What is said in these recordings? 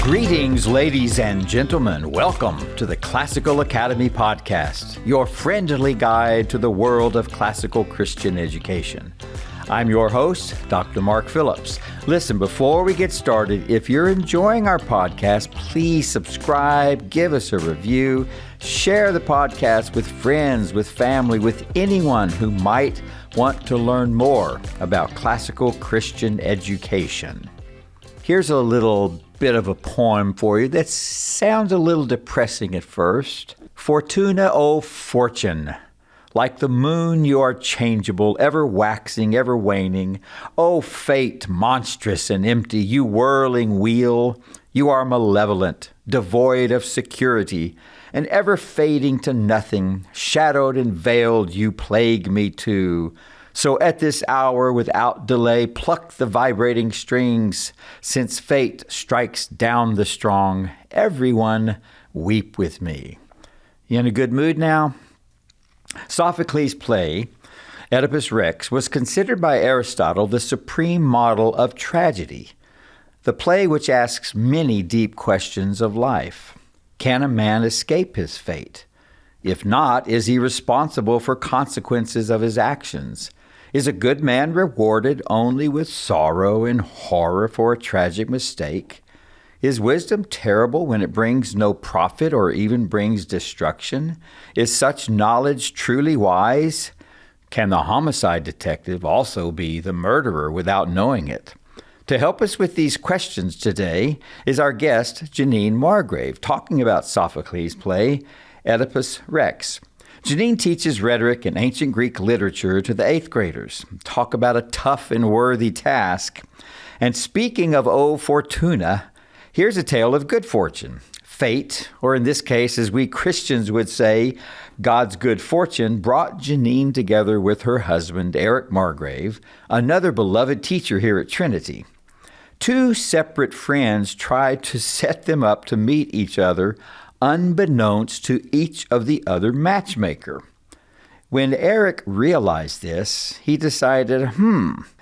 Greetings, ladies and gentlemen. Welcome to the Classical Academy Podcast, your friendly guide to the world of classical Christian education. I'm your host, Dr. Mark Phillips. Listen, before we get started, if you're enjoying our podcast, please subscribe, give us a review, share the podcast with friends, with family, with anyone who might want to learn more about classical Christian education. Here's a little bit of a poem for you that sounds a little depressing at first. Fortuna, O fortune, like the moon you are changeable, ever waxing, ever waning. O fate, monstrous and empty, you whirling wheel, you are malevolent, devoid of security, and ever fading to nothing, shadowed and veiled, you plague me too. So at this hour, without delay, pluck the vibrating strings, since fate strikes down the strong. Everyone weep with me. You in a good mood now? Sophocles' play, Oedipus Rex, was considered by Aristotle the supreme model of tragedy, the play which asks many deep questions of life. Can a man escape his fate? If not, is he responsible for consequences of his actions? Is a good man rewarded only with sorrow and horror for a tragic mistake? Is wisdom terrible when it brings no profit or even brings destruction? Is such knowledge truly wise? Can the homicide detective also be the murderer without knowing it? To help us with these questions today is our guest, Jennene Margrave, talking about Sophocles' play, Oedipus Rex. Jennene teaches rhetoric and ancient Greek literature to the 8th graders. Talk about a tough and worthy task. And speaking of O Fortuna, here's a tale of good fortune. Fate, or in this case, as we Christians would say, God's good fortune, brought Jennene together with her husband, Eric Margrave, another beloved teacher here at Trinity. Two separate friends tried to set them up to meet each other unbeknownst to each of the other matchmaker. When Eric realized this, he decided,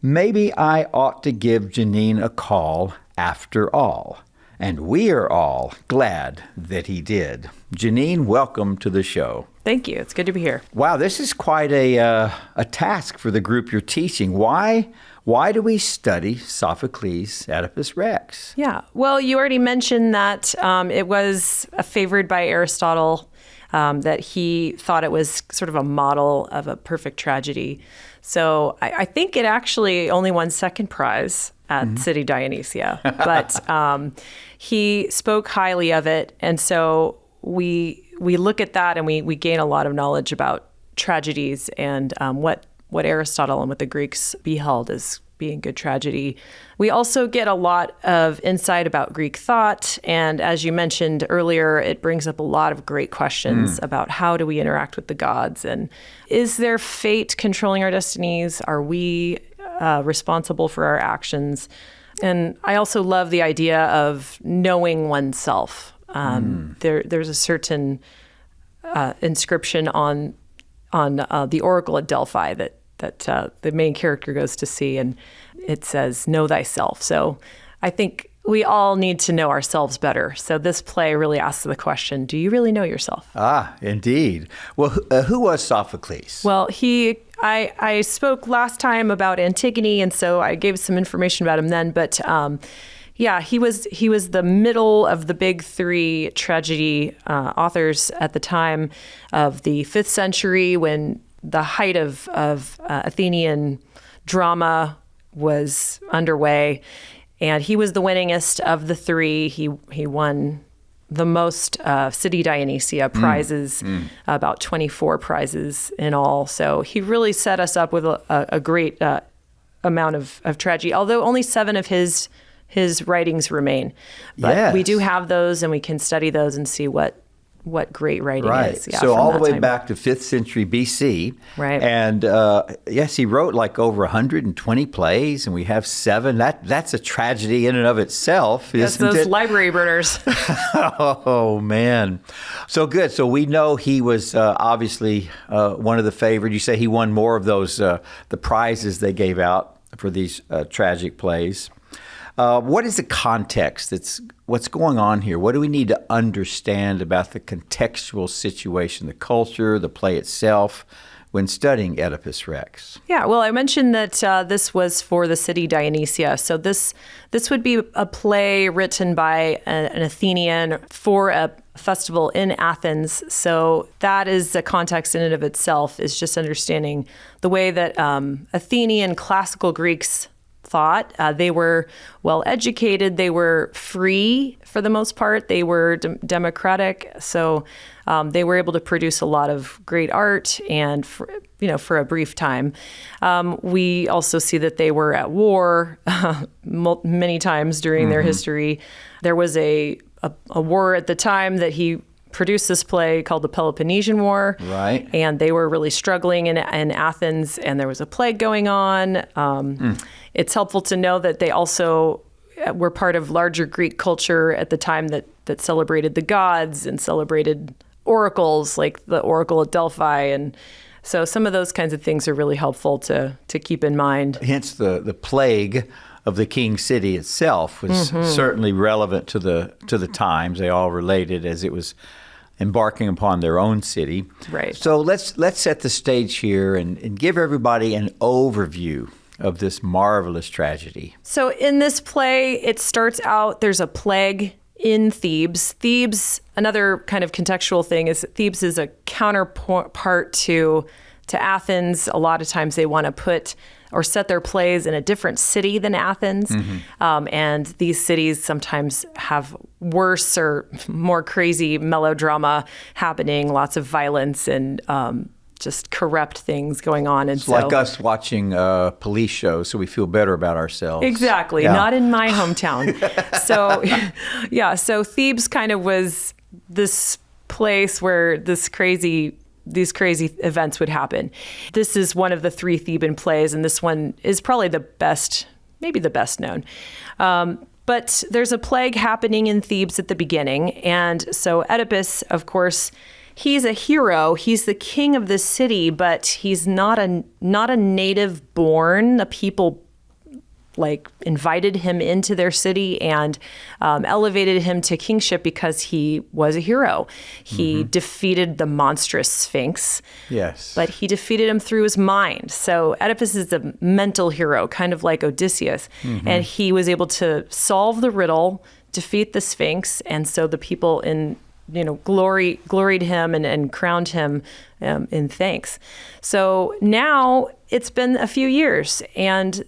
maybe I ought to give Jennene a call after all. And we are all glad that he did. Jennene, welcome to the show. Thank you. It's good to be here. Wow, this is quite a task for the group you're teaching. Why do we study Sophocles' Oedipus Rex? Yeah. Well, you already mentioned that it was favored by Aristotle, that he thought it was sort of a model of a perfect tragedy. So I think it actually only won second prize at City Dionysia, but he spoke highly of it. And so we look at that and we gain a lot of knowledge about tragedies and what Aristotle and what the Greeks beheld as being good tragedy. We also get a lot of insight about Greek thought. And as you mentioned earlier, it brings up a lot of great questions about how do we interact with the gods? And is there fate controlling our destinies? Are we responsible for our actions? And I also love the idea of knowing oneself. There's a certain inscription on the oracle at Delphi that the main character goes to see, and it says, know thyself. So I think we all need to know ourselves better. So this play really asks the question, do you really know yourself? Ah, indeed. Well, who was Sophocles? Well, I spoke last time about Antigone, and so I gave some information about him then, but he was the middle of the big three tragedy authors at the time of the 5th century, when the height of Athenian drama was underway, and he was the winningest of the three. He won the most City Dionysia prizes, about 24 prizes in all. So he really set us up with a great amount of tragedy, although only 7 of his writings remain. But we do have those, and we can study those and see what great writing is. Yeah, so all the way back to 5th century BC. Right. And yes, he wrote like over 120 plays, and we have 7. That's a tragedy in and of itself, isn't it? Yes, those library burners. Oh, man. So good. So we know he was obviously one of the favored. You say he won more of those, the prizes they gave out for these tragic plays. What is the context? What's going on here? What do we need to understand about the contextual situation, the culture, the play itself, when studying Oedipus Rex? Yeah, well, I mentioned that this was for the city Dionysia. So this would be a play written by an Athenian for a festival in Athens. So that is a context in and of itself, is just understanding the way that Athenian classical Greeks thought. They were well educated. They were free for the most part. They were democratic. So they were able to produce a lot of great art, and for a brief time. We also see that they were at war many times during their history. There was a war at the time that he produced this play called the Peloponnesian War. Right. And they were really struggling in Athens, and there was a plague going on. It's helpful to know that they also were part of larger Greek culture at the time that celebrated the gods and celebrated oracles, like the oracle at Delphi. And so some of those kinds of things are really helpful to keep in mind. Hence the plague of the king city itself was certainly relevant to the times. They all related as it was embarking upon their own city. Right. So let's set the stage here and give everybody an overview of this marvelous tragedy. So in this play, it starts out, there's a plague in Thebes. Thebes, another kind of contextual thing, is Thebes is a counterpart to Athens. A lot of times they want to put or set their plays in a different city than Athens. And these cities sometimes have worse or more crazy melodrama happening, lots of violence and just corrupt things going on. And it's like us watching police shows, so we feel better about ourselves. Exactly. Yeah. Not in my hometown. So, yeah. So Thebes kind of was this place where these crazy events would happen. This is one of the 3 Theban plays, and this one is probably the best, maybe the best known. But there's a plague happening in Thebes at the beginning. And so Oedipus, of course, he's a hero. He's the king of the city, but he's not a native born. The people invited him into their city and elevated him to kingship because he was a hero. He defeated the monstrous Sphinx. Yes. But he defeated him through his mind. So Oedipus is a mental hero, kind of like Odysseus. And he was able to solve the riddle, defeat the Sphinx, and so the people gloried him and crowned him in thanks. So now it's been a few years, and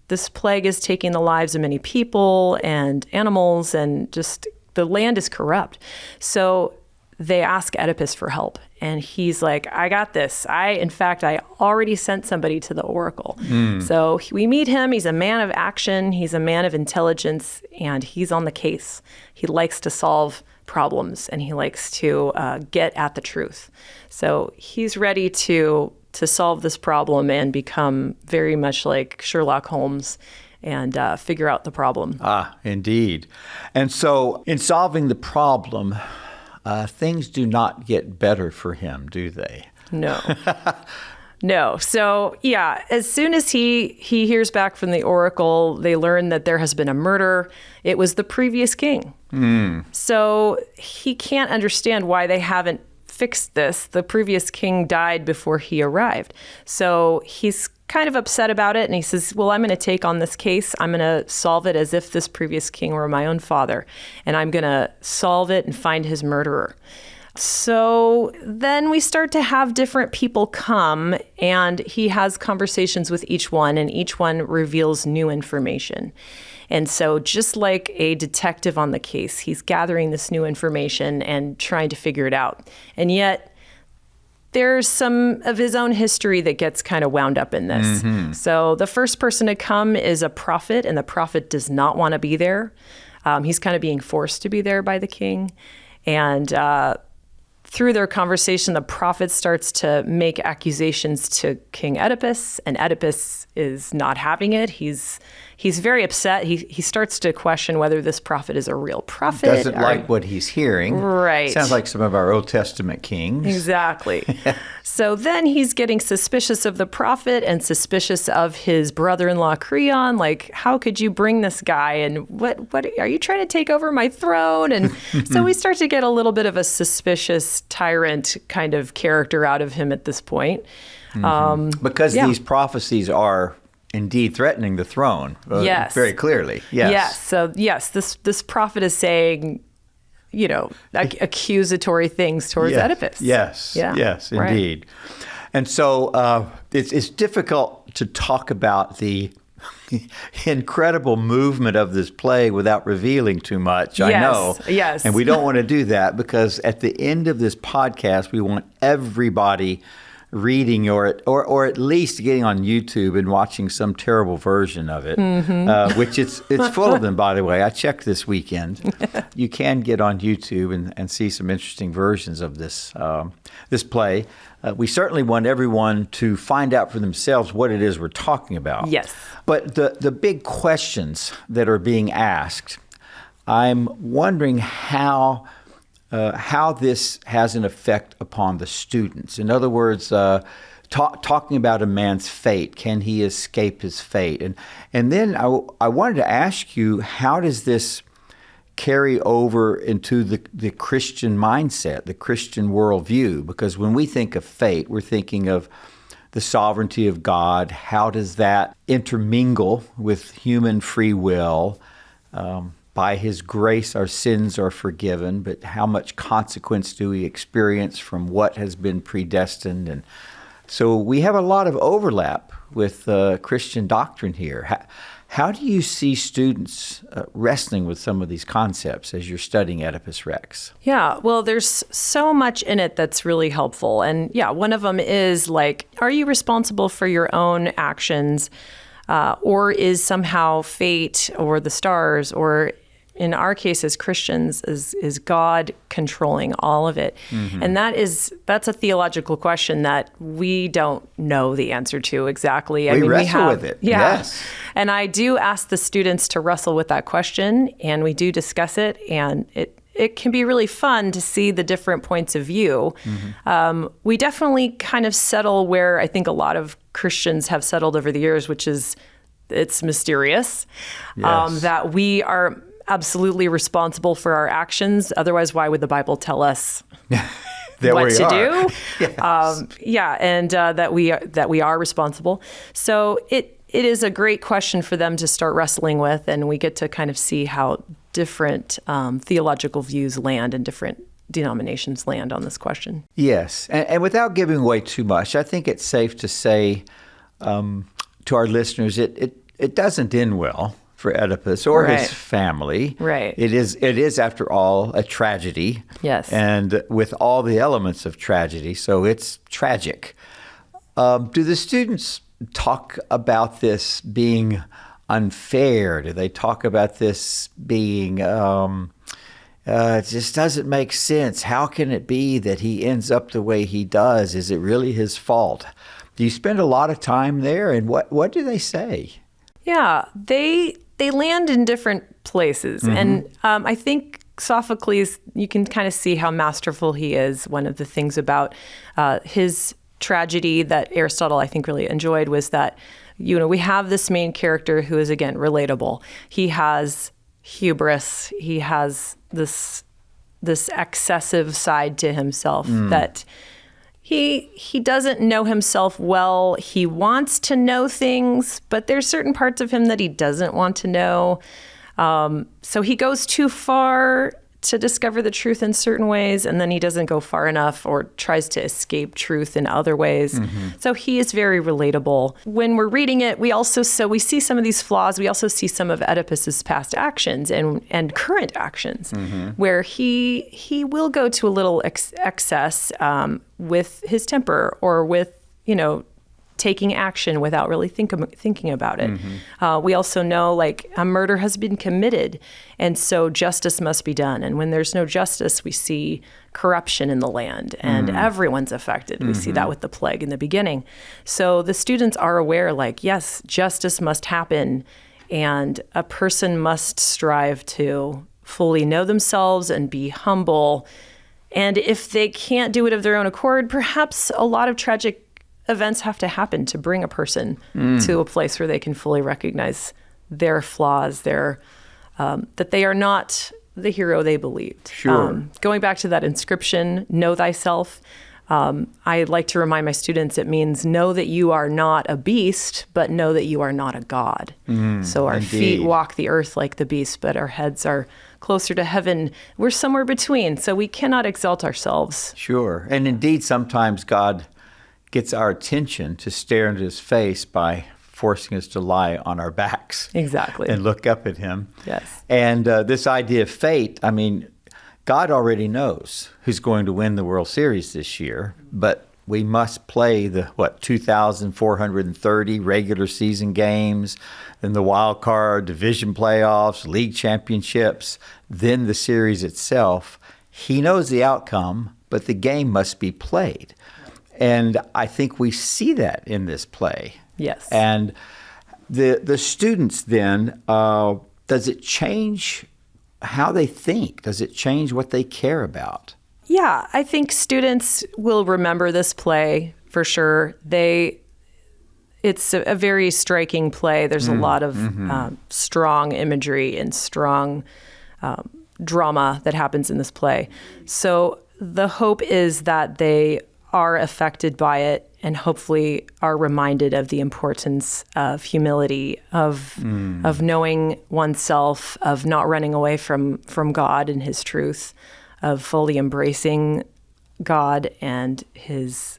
this plague is taking the lives of many people and animals, and just the land is corrupt. So they ask Oedipus for help, and he's like, I got this. I already sent somebody to the oracle. So we meet him. He's a man of action. He's a man of intelligence, and he's on the case. He likes to solve problems, and he likes to get at the truth. So he's ready to solve this problem and become very much like Sherlock Holmes and figure out the problem. Ah, indeed. And so in solving the problem, things do not get better for him, do they? No. No. So, yeah, as soon as he hears back from the oracle, they learn that there has been a murder. It was the previous king. So he can't understand why they haven't fixed this. The previous king died before he arrived. So he's kind of upset about it, and he says, well, I'm going to take on this case. I'm going to solve it as if this previous king were my own father, and I'm going to solve it and find his murderer. So then we start to have different people come, and he has conversations with each one, and each one reveals new information. And so just like a detective on the case, he's gathering this new information and trying to figure it out. And yet there's some of his own history that gets kind of wound up in this. So the first person to come is a prophet, and the prophet does not want to be there. He's kind of being forced to be there by the king. And through their conversation, the prophet starts to make accusations to King Oedipus, and Oedipus is not having it. He's he's very upset. He starts to question whether this prophet is a real prophet. Doesn't like what he's hearing. Right. Sounds like some of our Old Testament kings. Exactly. So then he's getting suspicious of the prophet and suspicious of his brother-in-law Creon. Like, how could you bring this guy? And what are you trying to take over my throne? And so we start to get a little bit of a suspicious tyrant kind of character out of him at this point. Because these prophecies are indeed threatening the throne. Yes. Very clearly. Yes. Yes. So yes, this prophet is saying, accusatory things towards Oedipus. Yes. Yeah. Yes, Right. indeed. And so it's difficult to talk about the incredible movement of this play without revealing too much. I know. Yes. And we don't want to do that because at the end of this podcast, we want everybody reading or at least getting on YouTube and watching some terrible version of it, which it's full of them, by the way. I checked this weekend. You can get on YouTube and see some interesting versions of this play. We certainly want everyone to find out for themselves what it is we're talking about. Yes. But the big questions that are being asked, I'm wondering how this has an effect upon the students. In other words, talking about a man's fate, can he escape his fate? And then I wanted to ask you, how does this carry over into the Christian mindset, the Christian worldview? Because when we think of fate, we're thinking of the sovereignty of God. How does that intermingle with human free will? By His grace, our sins are forgiven, but how much consequence do we experience from what has been predestined? And so we have a lot of overlap with Christian doctrine here. How do you see students wrestling with some of these concepts as you're studying Oedipus Rex? Yeah, well, there's so much in it that's really helpful. And one of them is like, are you responsible for your own actions? Or is somehow fate or the stars, or in our case as Christians, is God controlling all of it? And that's a theological question that we don't know the answer to exactly. We wrestle with it. Yes. And I do ask the students to wrestle with that question, and we do discuss it, and it can be really fun to see the different points of view. We definitely kind of settle where I think a lot of Christians have settled over the years, which is it's mysterious, that we are absolutely responsible for our actions. Otherwise, why would the Bible tell us what to do? Yes. And that we are responsible. So it is a great question for them to start wrestling with, and we get to kind of see how different theological views land and different denominations land on this question. Yes, and without giving away too much, I think it's safe to say to our listeners, it doesn't end well for Oedipus or his family. Right. It is, after all, a tragedy. Yes. And with all the elements of tragedy, so it's tragic. Do the students talk about this being unfair? Do they talk about this being, it just doesn't make sense? How can it be that he ends up the way he does? Is it really his fault? Do you spend a lot of time there? And what do they say? Yeah, they land in different places. And I think Sophocles, you can kind of see how masterful he is. One of the things about his tragedy that Aristotle, I think, really enjoyed was that, we have this main character who is, again, relatable. He has hubris. He has this excessive side to himself that he doesn't know himself well. He wants to know things, but there's certain parts of him that he doesn't want to know. So he goes too far to discover the truth in certain ways, and then he doesn't go far enough or tries to escape truth in other ways. So he is very relatable. When we're reading it, we see some of these flaws. We also see some of Oedipus's past actions and current actions, where he will go to a little excess with his temper or with, taking action without really thinking about it. We also know, a murder has been committed, and so justice must be done. And when there's no justice, we see corruption in the land, and everyone's affected. We see that with the plague in the beginning. So the students are aware, yes, justice must happen, And a person must strive to fully know themselves and be humble. And if they can't do it of their own accord, perhaps a lot of tragic events have to happen to bring a person to a place where they can fully recognize their flaws, that they are not the hero they believed. Sure. Going back to that inscription, know thyself, I like to remind my students it means know that you are not a beast, but know that you are not a god. So our feet walk the earth like the beast, but our heads are closer to heaven. We're somewhere between, so we cannot exalt ourselves. Sure. And indeed, sometimes God gets our attention to stare into his face by forcing us to lie on our backs. Exactly. And look up at him. Yes. And this idea of fate, I mean, God already knows who's going to win the World Series this year, but we must play the, 2,430 regular season games, then the wild card, division playoffs, league championships, then the series itself. He knows the outcome, but the game must be played. And I think we see that in this play. Yes. And the students then, does it change how they think? Does it change what they care about? Yeah, I think students will remember this play for sure. It's a very striking play. There's a lot of strong imagery and strong drama that happens in this play. So the hope is that they are affected by it and hopefully are reminded of the importance of humility, of knowing oneself, of not running away from God and his truth, of fully embracing God and his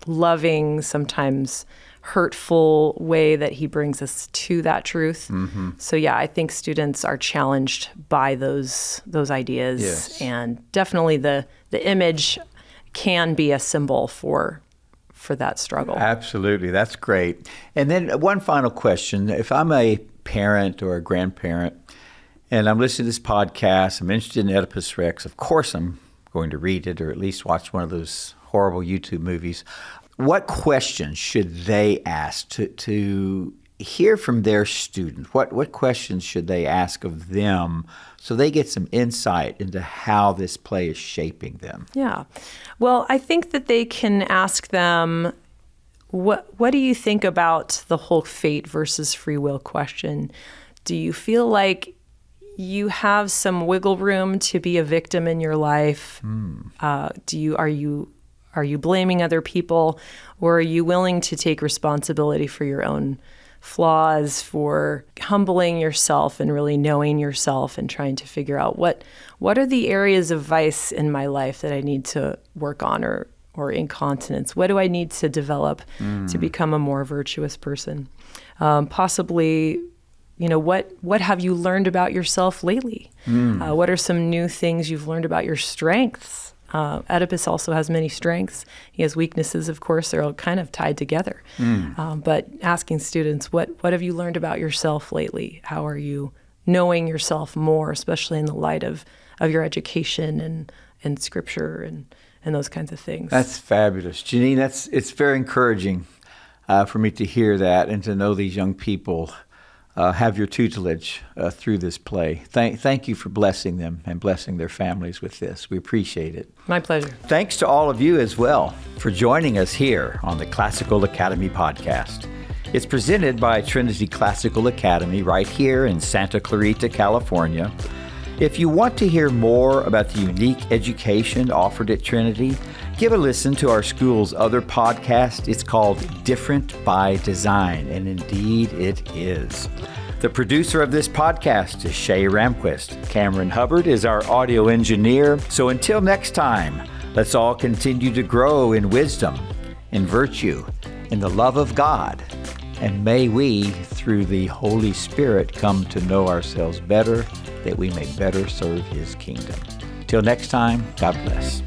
loving, sometimes hurtful way that he brings us to that truth. So yeah, I think students are challenged by those ideas. Yes. And definitely the image can be a symbol for that struggle. Absolutely. That's great. And then one final question. If I'm a parent or a grandparent and I'm listening to this podcast, I'm interested in Oedipus Rex, of course I'm going to read it or at least watch one of those horrible YouTube movies. What questions should they ask to hear from their student? What questions should they ask of them so they get some insight into how this play is shaping them? Yeah. Well, I think that they can ask them, what do you think about the whole fate versus free will question? Do you feel like you have some wiggle room to be a victim in your life? Are you blaming other people, or are you willing to take responsibility for your own flaws, for humbling yourself and really knowing yourself and trying to figure out what are the areas of vice in my life that I need to work on, or incontinence? What do I need to develop to become a more virtuous person? Possibly, what have you learned about yourself lately? What are some new things you've learned about your strengths? Oedipus also has many strengths. He has weaknesses, of course. They're all kind of tied together. But asking students, what have you learned about yourself lately? How are you knowing yourself more, especially in the light of your education and scripture and those kinds of things? That's fabulous. Jennene, it's very encouraging for me to hear that and to know these young people have your tutelage through this play. Thank you for blessing them and blessing their families with this. We appreciate it. My pleasure. Thanks to all of you as well for joining us here on the Classical Academy podcast. It's presented by Trinity Classical Academy right here in Santa Clarita, California. If you want to hear more about the unique education offered at Trinity, give a listen to our school's other podcast. It's called Different by Design, and indeed it is. The producer of this podcast is Shay Ramquist. Cameron Hubbard is our audio engineer. So until next time, let's all continue to grow in wisdom, in virtue, in the love of God. And may we, through the Holy Spirit, come to know ourselves better, that we may better serve His kingdom. Till next time, God bless.